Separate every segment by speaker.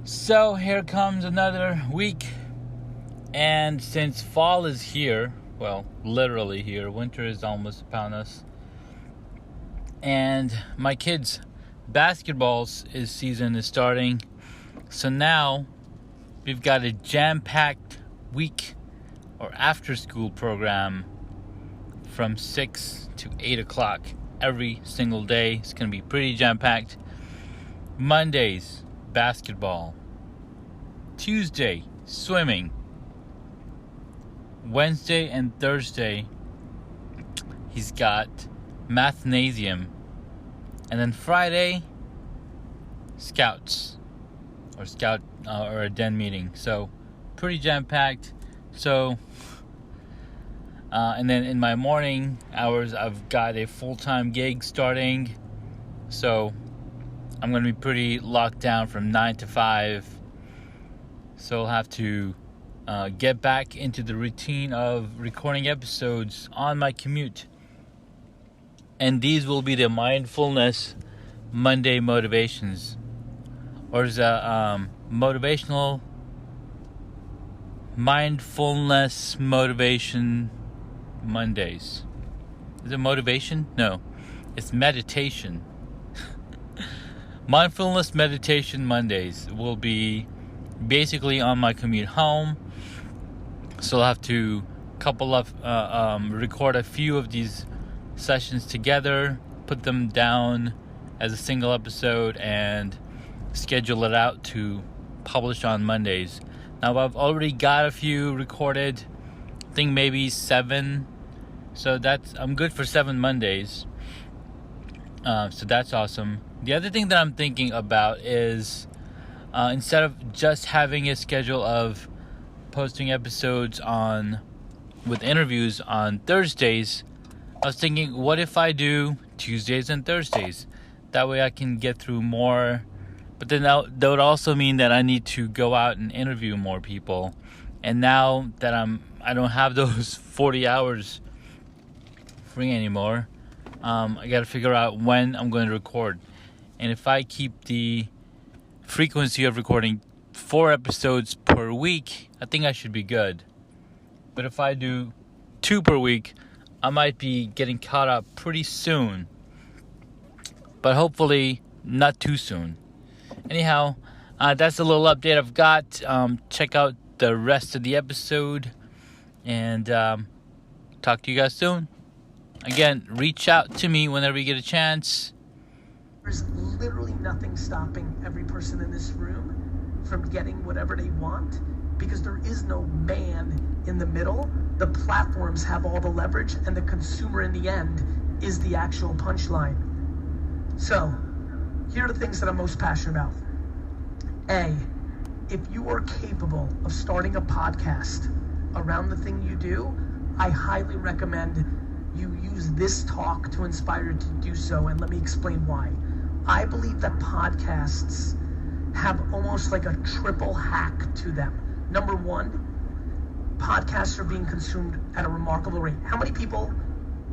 Speaker 1: So here comes another week, and since fall is here, well, literally here, winter is almost upon us, and my kids' basketball season is starting, so now we've got a jam-packed week or after-school program from 6 to 8 o'clock every single day. It's going to be pretty jam-packed. Mondays, basketball. Tuesday, swimming. Wednesday and Thursday, he's got mathnasium. And then Friday, scouts. Or a den meeting. So, pretty jam-packed. So, and then in my morning hours, I've got a full-time gig starting. So, I'm going to be pretty locked down from 9 to 5. So I'll have to get back into the routine of recording episodes on my commute. And these will be the Mindfulness Monday motivations. Or is that motivational Mindfulness Motivation Mondays. Is it motivation? No. It's meditation. Mindfulness Meditation Mondays will be basically on my commute home. So I'll have to record a few of these sessions together, put them down as a single episode, and schedule it out to publish on Mondays. Now I've already got a few recorded, I think maybe 7. So I'm good for 7 Mondays. So that's awesome. The other thing that I'm thinking about is instead of just having a schedule of posting episodes with interviews on Thursdays, I was thinking, what if I do Tuesdays and Thursdays? That way I can get through more. But then that would also mean that I need to go out and interview more people. And now that I don't have those 40 hours free anymore, I got to figure out when I'm going to record. And if I keep the frequency of recording 4 episodes per week, I think I should be good. But if I do 2 per week, I might be getting caught up pretty soon. But hopefully not too soon. Anyhow, that's a little update I've got. Check out the rest of the episode. And talk to you guys soon. Again, reach out to me whenever you get a chance.
Speaker 2: There's literally nothing stopping every person in this room from getting whatever they want, because there is no man in the middle. The platforms have all the leverage, and the consumer in the end is the actual punchline. So, here are the things that I'm most passionate about. A, if you are capable of starting a podcast around the thing you do, I highly recommend you use this talk to inspire you to do so, and let me explain why. I believe that podcasts have almost like a triple hack to them. Number one, podcasts are being consumed at a remarkable rate. How many people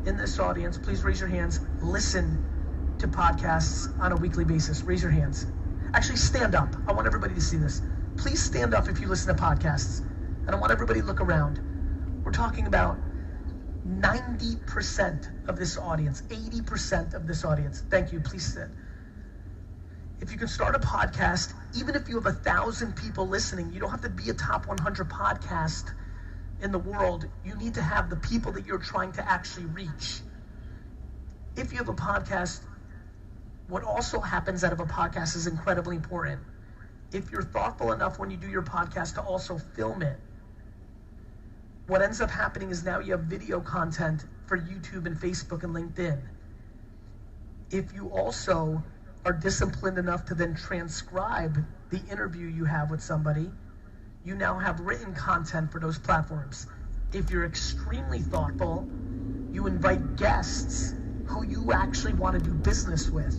Speaker 2: in this audience, please raise your hands, listen to podcasts on a weekly basis? Raise your hands. Actually, stand up. I want everybody to see this. Please stand up if you listen to podcasts. And I want everybody to look around. We're talking about 90% of this audience, 80% of this audience. Thank you. Please sit. If you can start a podcast, even if you have 1,000 people listening, you don't have to be a top 100 podcast in the world. You need to have the people that you're trying to actually reach. If you have a podcast, what also happens out of a podcast is incredibly important. If you're thoughtful enough when you do your podcast to also film it, what ends up happening is now you have video content for YouTube and Facebook and LinkedIn. If you also are disciplined enough to then transcribe the interview you have with somebody, you now have written content for those platforms. If you're extremely thoughtful, you invite guests who you actually want to do business with.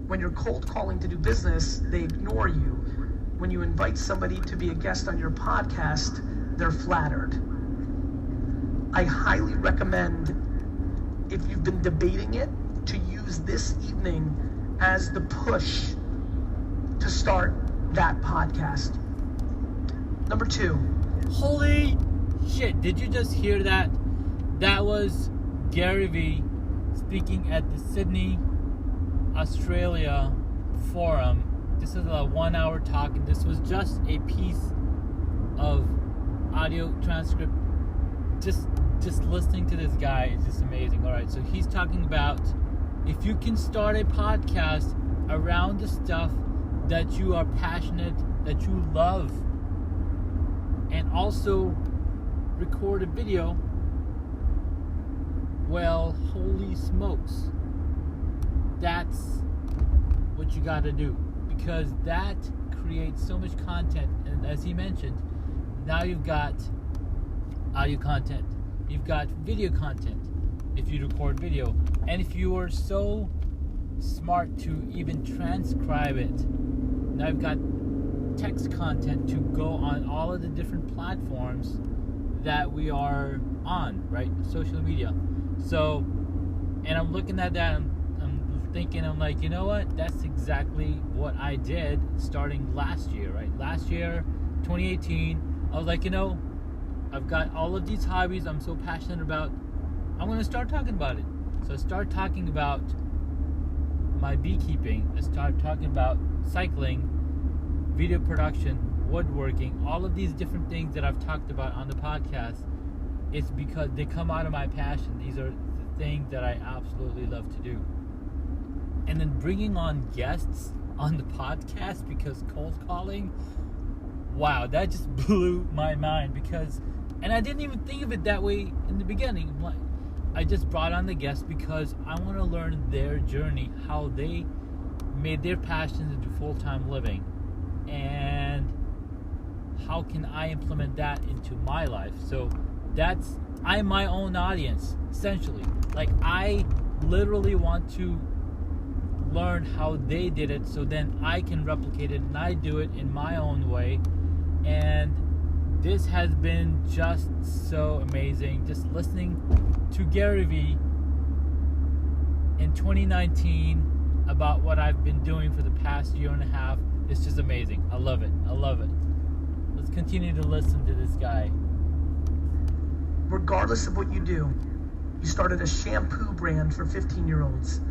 Speaker 2: When you're cold calling to do business, they ignore you. When you invite somebody to be a guest on your podcast, they're flattered. I highly recommend, if you've been debating it, to use this evening as the push to start that podcast. Number 2.
Speaker 1: Holy shit, did you just hear that? That was Gary Vee speaking at the Sydney, Australia forum. This is a 1-hour talk, and this was just a piece of audio transcript. Just listening to this guy is just amazing. All right, so he's talking about if you can start a podcast around the stuff that you are passionate, that you love, and also record a video, well, holy smokes, that's what you got to do, because that creates so much content. And as he mentioned, now you've got audio content, you've got video content if you record video, and if you are so smart to even transcribe it, now you've got text content to go on all of the different platforms that we are on, right? Social media. So, and I'm looking at that, I'm thinking, I'm like, you know what? That's exactly what I did starting last year, right? Last year, 2018, I was like, you know, I've got all of these hobbies I'm so passionate about. I'm going to start talking about it. So I started talking about my beekeeping. I started talking about cycling, video production, woodworking, all of these different things that I've talked about on the podcast. It's because they come out of my passion. These are the things that I absolutely love to do. And then bringing on guests on the podcast, because cold calling, wow, that just blew my mind. Because, and I didn't even think of it that way in the beginning. Like, I just brought on the guests because I want to learn their journey, how they made their passions into full-time living, and how can I implement that into my life. So I'm my own audience, essentially. Like, I literally want to learn how they did it, so then I can replicate it and I do it in my own way. And this has been just so amazing. Just listening to Gary Vee in 2019 about what I've been doing for the past year and a half, it's just amazing. I love it. I love it. Let's continue to listen to this guy.
Speaker 2: Regardless of what you do, you started a shampoo brand for 15-year-olds.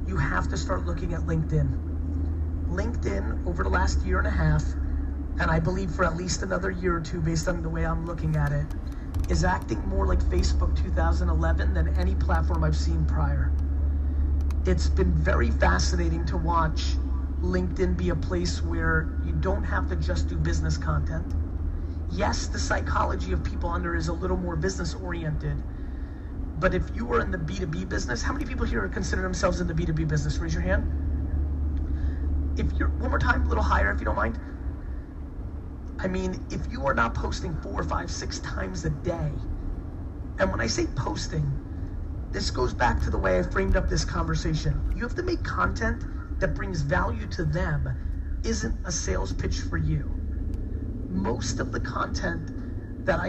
Speaker 2: You have to start looking at LinkedIn. LinkedIn, over the last year and a half, and I believe for at least another year or two based on the way I'm looking at it, is acting more like Facebook 2011 than any platform I've seen prior. It's been very fascinating to watch LinkedIn be a place where you don't have to just do business content. Yes, the psychology of people under is a little more business oriented, but if you are in the B2B business, how many people here consider themselves in the B2B business? Raise your hand. If you're, one more time, a little higher if you don't mind. I mean, if you are not posting 4, 5, 6 times a day, and when I say posting, this goes back to the way I framed up this conversation. You have to make content that brings value to them, isn't a sales pitch for you. Most of the content that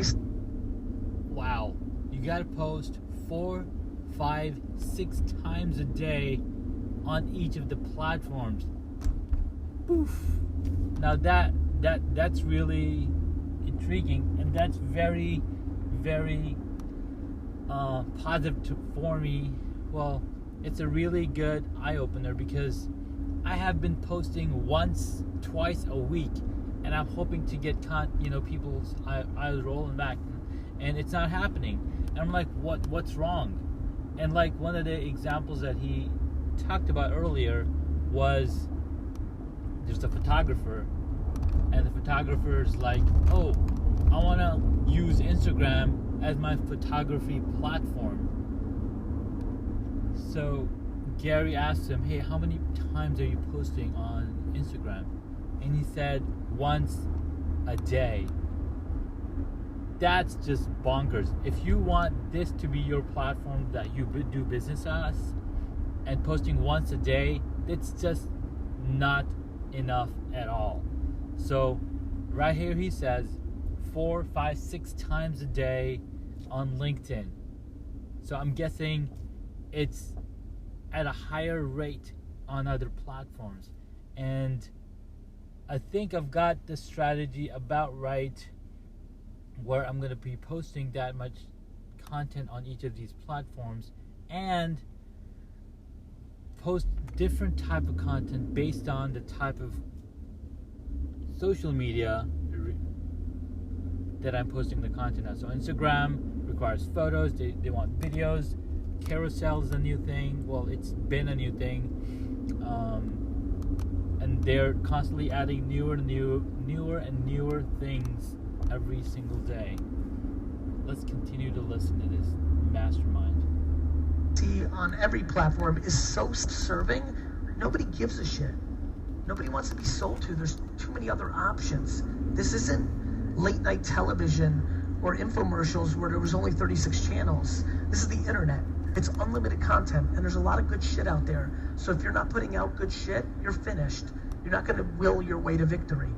Speaker 1: Wow, you gotta post 4, 5, 6 times a day on each of the platforms. Poof. Now that's really intriguing, and that's very, very positive for me. Well, it's a really good eye-opener, because I have been posting once, twice a week, and I'm hoping to get people's eyes rolling back, and it's not happening. And I'm like, what's wrong? And like one of the examples that he talked about earlier was, there's a photographer, and the photographer's like, oh, I want to use Instagram as my photography platform. So Gary asked him, hey, how many times are you posting on Instagram? And he said, once a day. That's just bonkers. If you want this to be your platform that you do business as, and posting once a day, it's just not enough at all. So right here he says 4, 5, 6 times a day on LinkedIn. So I'm guessing it's at a higher rate on other platforms. And I think I've got the strategy about right, where I'm going to be posting that much content on each of these platforms and post different type of content based on the type of social media that I'm posting the content on. So Instagram requires photos, they want videos. Carousel is a new thing. Well, it's been a new thing. And they're constantly adding newer and newer things every single day. Let's continue to listen to this mastermind.
Speaker 2: See on every platform is so serving. Nobody gives a shit. Nobody wants to be sold to. There's too many other options. This isn't late night television or infomercials where there was only 36 channels. This is the internet. It's unlimited content, and there's a lot of good shit out there. So if you're not putting out good shit, you're finished. You're not going to will your way to victory.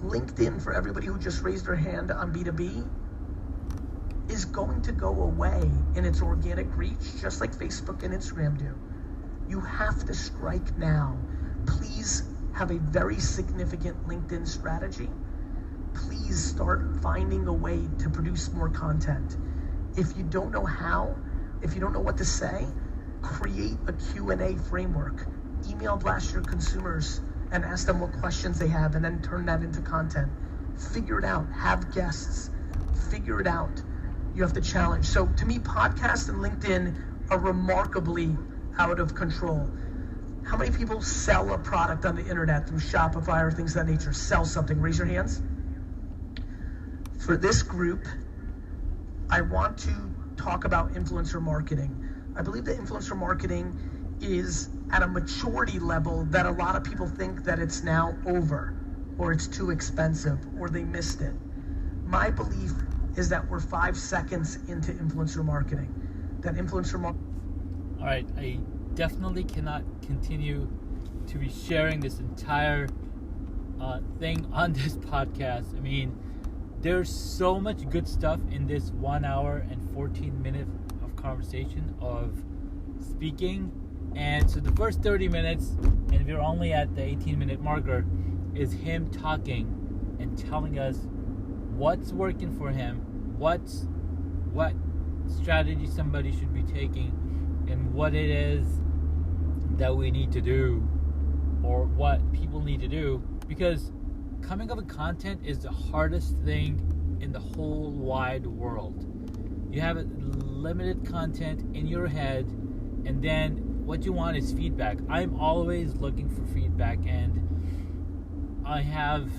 Speaker 2: LinkedIn, for everybody who just raised their hand on B2B, is going to go away in its organic reach, just like Facebook and Instagram do. You have to strike now. Please have a very significant LinkedIn strategy. Please start finding a way to produce more content. If you don't know how, if you don't know what to say, create a Q&A framework. Email blast your consumers and ask them what questions they have, and then turn that into content. Figure it out. Have guests. Figure it out. You have to challenge. So to me, podcast and LinkedIn are remarkably out of control. How many people sell a product on the internet through Shopify or things of that nature? Sell something. Raise your hands. For this group, I want to talk about influencer marketing. I believe that influencer marketing is at a maturity level that a lot of people think that it's now over, or it's too expensive, or they missed it. My belief is that we're 5 seconds into influencer marketing. That influencer marketing.
Speaker 1: All right, I definitely cannot continue to be sharing this entire thing on this podcast. I mean, there's so much good stuff in this 1 hour and 14 minutes of conversation of speaking. And so the first 30 minutes, and we're only at the 18-minute marker, is him talking and telling us what's working for him, what strategy somebody should be taking, and what it is that we need to do, or what people need to do. Because coming up with content is the hardest thing in the whole wide world. You have limited content in your head, and then what you want is feedback. I'm always looking for feedback, and I have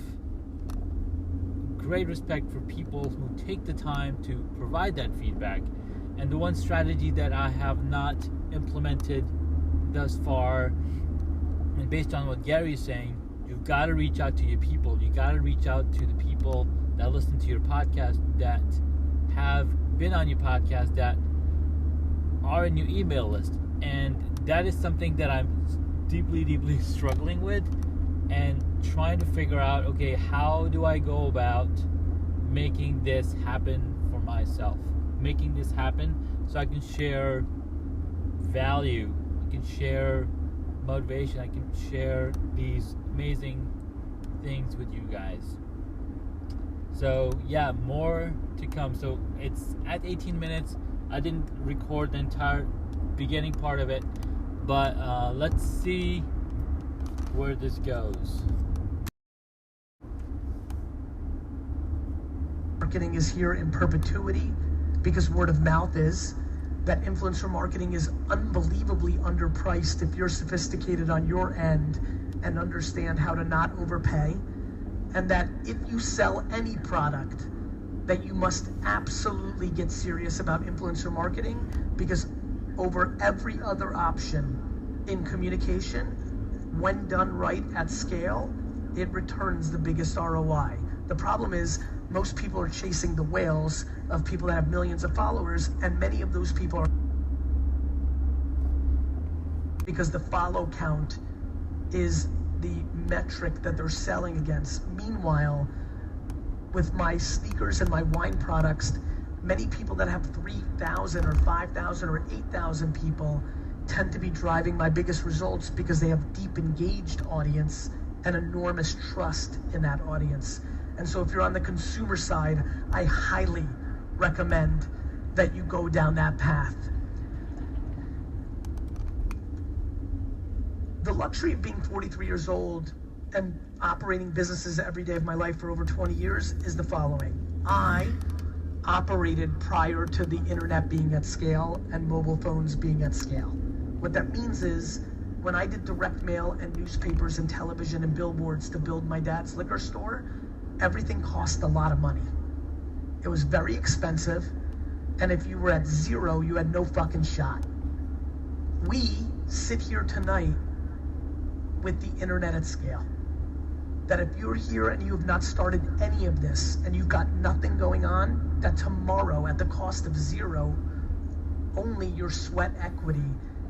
Speaker 1: great respect for people who take the time to provide that feedback. And the one strategy that I have not implemented thus far, and based on what Gary is saying, you've got to reach out to your people. You got to reach out to the people that listen to your podcast, that have been on your podcast, that are in your email list. And that is something that I'm deeply struggling with, and trying to figure out, okay, how do I go about making this happen for myself? Making this happen so I can share value, I can share motivation, I can share these amazing things with you guys. So yeah, more to come. So it's at 18 minutes. I didn't record the entire beginning part of it, but let's see where this goes.
Speaker 2: Marketing is here in perpetuity because word of mouth is. That influencer marketing is unbelievably underpriced if you're sophisticated on your end and understand how to not overpay. And that if you sell any product, that you must absolutely get serious about influencer marketing, because over every other option in communication, when done right at scale, it returns the biggest ROI. The problem is most people are chasing the whales of people that have millions of followers, and many of those people are because the follow count is the metric that they're selling against. Meanwhile, with my sneakers and my wine products, many people that have 3,000 or 5,000 or 8,000 people tend to be driving my biggest results because they have deep engaged audience and enormous trust in that audience. And so if you're on the consumer side, I highly recommend that you go down that path. The luxury of being 43 years old and operating businesses every day of my life for over 20 years is the following. I operated prior to the internet being at scale and mobile phones being at scale. What that means is when I did direct mail and newspapers and television and billboards to build my dad's liquor store, everything cost a lot of money. It was very expensive, and if you were at zero, you had no fucking shot. We sit here tonight with the internet at scale. That if you're here and you have not started any of this and you've got nothing going on, that tomorrow at the cost of zero, only your sweat equity,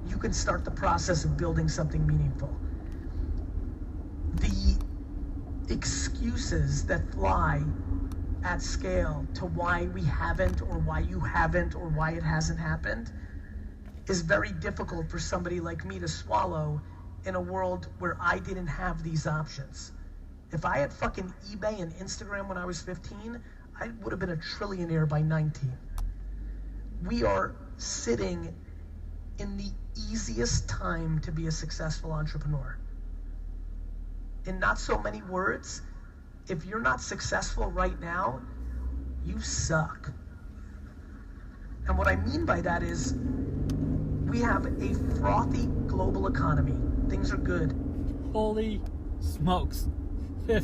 Speaker 2: you can start the process of building something meaningful. The excuses that fly at scale to why we haven't or why you haven't or why it hasn't happened is very difficult for somebody like me to swallow in a world where I didn't have these options. If I had fucking eBay and Instagram when I was 15, I would have been a trillionaire by 19. We are sitting in the easiest time to be a successful entrepreneur. In not so many words, if you're not successful right now, you suck. And what I mean by that is we have a frothy global economy. Things are good.
Speaker 1: Holy smokes. If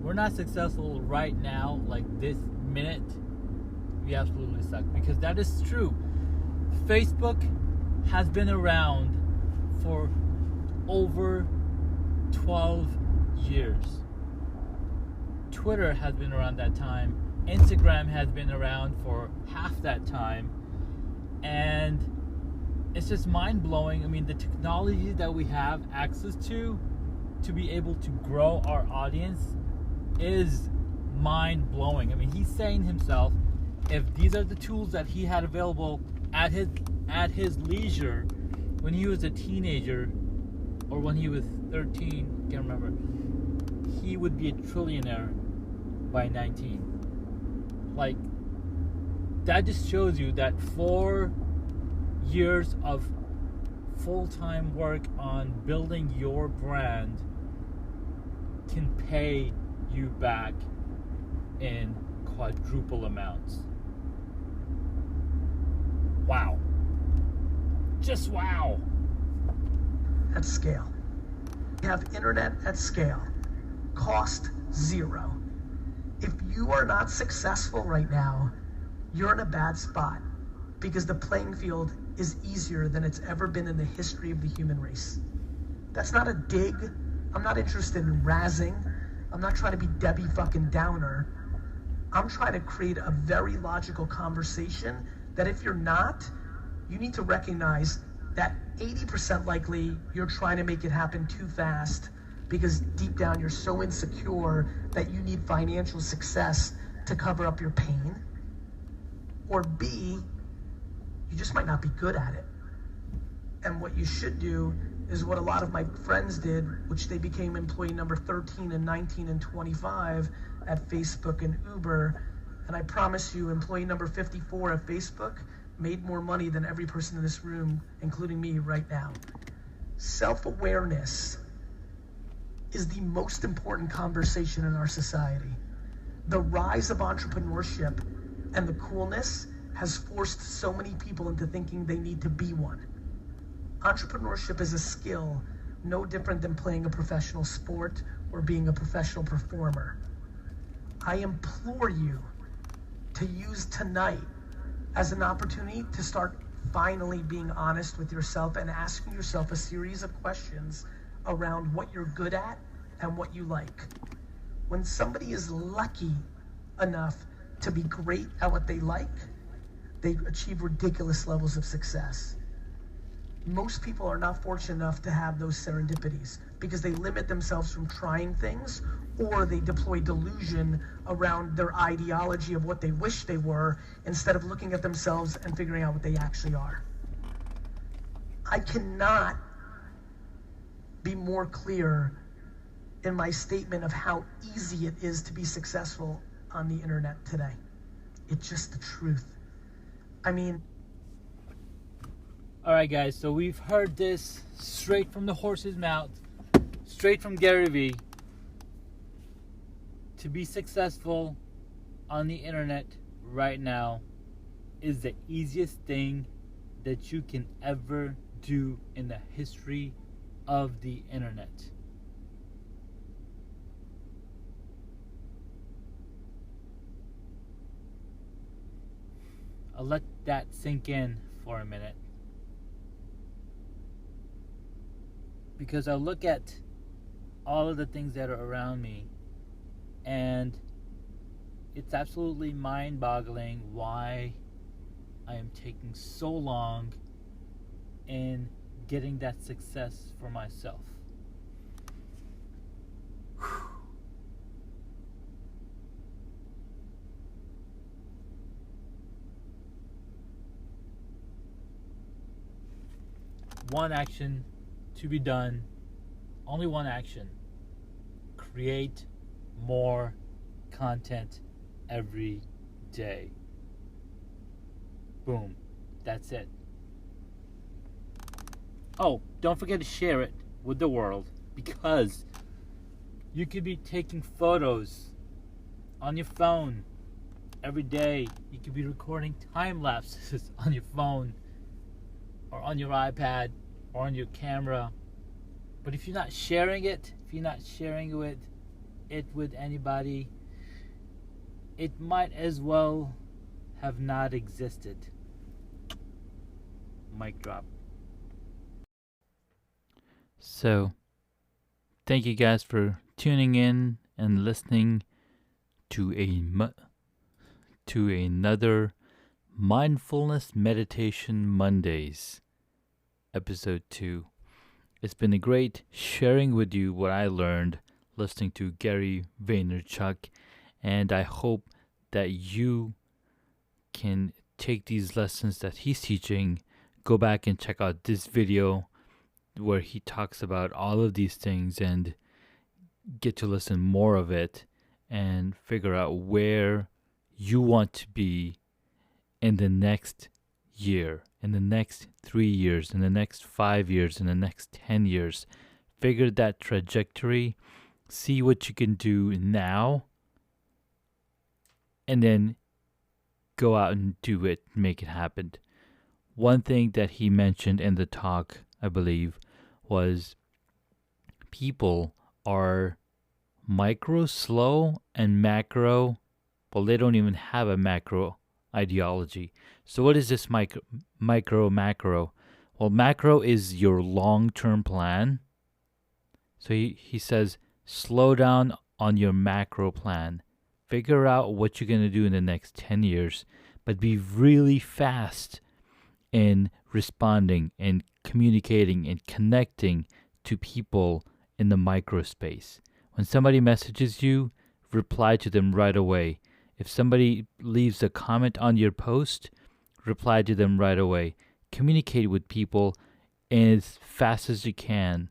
Speaker 1: we're not successful right now, like this minute, we absolutely suck. Because that is true. Facebook has been around for over 12 years. Twitter has been around that time. Instagram has been around for half that time. And it's just mind-blowing. I mean, the technology that we have access to be able to grow our audience is mind-blowing. I mean, he's saying himself, if these are the tools that he had available at his leisure when he was a teenager or when he was 13, can't remember, he would be a trillionaire by 19. Like, that just shows you that 4 years of full-time work on building your brand can pay you back in quadruple amounts. Wow. Just wow.
Speaker 2: At scale. We have internet at scale. Cost zero. If you are not successful right now, you're in a bad spot because the playing field is easier than it's ever been in the history of the human race. That's not a dig. I'm not interested in razzing. I'm not trying to be Debbie fucking Downer. I'm trying to create a very logical conversation that if you're not, you need to recognize that 80% likely you're trying to make it happen too fast because deep down you're so insecure that you need financial success to cover up your pain. Or B, you just might not be good at it. And what you should do is what a lot of my friends did, which they became employee number 13 and 19 and 25 at Facebook and Uber. And I promise you, employee number 54 at Facebook made more money than every person in this room, including me right now. Self-awareness is the most important conversation in our society. The rise of entrepreneurship and the coolness has forced so many people into thinking they need to be one. Entrepreneurship is a skill no different than playing a professional sport or being a professional performer. I implore you to use tonight as an opportunity to start finally being honest with yourself and asking yourself a series of questions around what you're good at and what you like. When somebody is lucky enough to be great at what they like, they achieve ridiculous levels of success. Most people are not fortunate enough to have those serendipities because they limit themselves from trying things, or they deploy delusion around their ideology of what they wish they were instead of looking at themselves and figuring out what they actually are. I cannot be more clear in my statement of how easy it is to be successful on the internet today. It's just the truth. I mean...
Speaker 1: Alright guys, so we've heard this straight from the horse's mouth, straight from Gary Vee. To be successful on the internet right now is the easiest thing that you can ever do in the history of the internet. I'll let that sink in for a minute, because I look at all of the things that are around me, and it's absolutely mind-boggling why I am taking so long in getting that success for myself. One action to be done, only one action: create more content every day. Boom, that's it. Oh, don't forget to share it with the world, because you could be taking photos on your phone every day. You could be recording time lapses on your phone or on your iPad or on your camera. But if you're not sharing it, it with anybody, it might as well have not existed. Mic drop. So, thank you guys for tuning in and listening to another Mindfulness Meditation Mondays, episode 2. It's been a great sharing with you what I learned listening to Gary Vaynerchuk, and I hope that you can take these lessons that he's teaching, go back and check out this video where he talks about all of these things, and get to listen more of it and figure out where you want to be in the next year, in the next 3 years, in the next 5 years, in the next 10 years. Figure that trajectory, see what you can do now, and then go out and do it, make it happen. One thing that he mentioned in the talk, I believe, was people are micro slow and macro. Well, they don't even have a macro ideology. So what is this micro macro? Well, macro is your long-term plan. So he says, slow down on your macro plan. Figure out what you're going to do in the next 10 years, but be really fast in responding and communicating and connecting to people in the micro space. When somebody messages you, reply to them right away. If somebody leaves a comment on your post, reply to them right away. Communicate with people as fast as you can,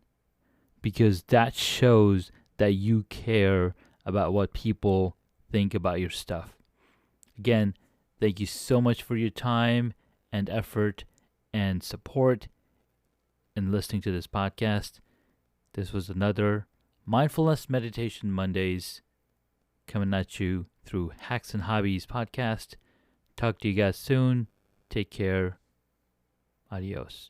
Speaker 1: because that shows that you care about what people think about your stuff. Again, thank you so much for your time and effort and support in listening to this podcast. This was another Mindfulness Meditation Mondays coming at you through Hacks and Hobbies podcast. Talk to you guys soon. Take care. Adios.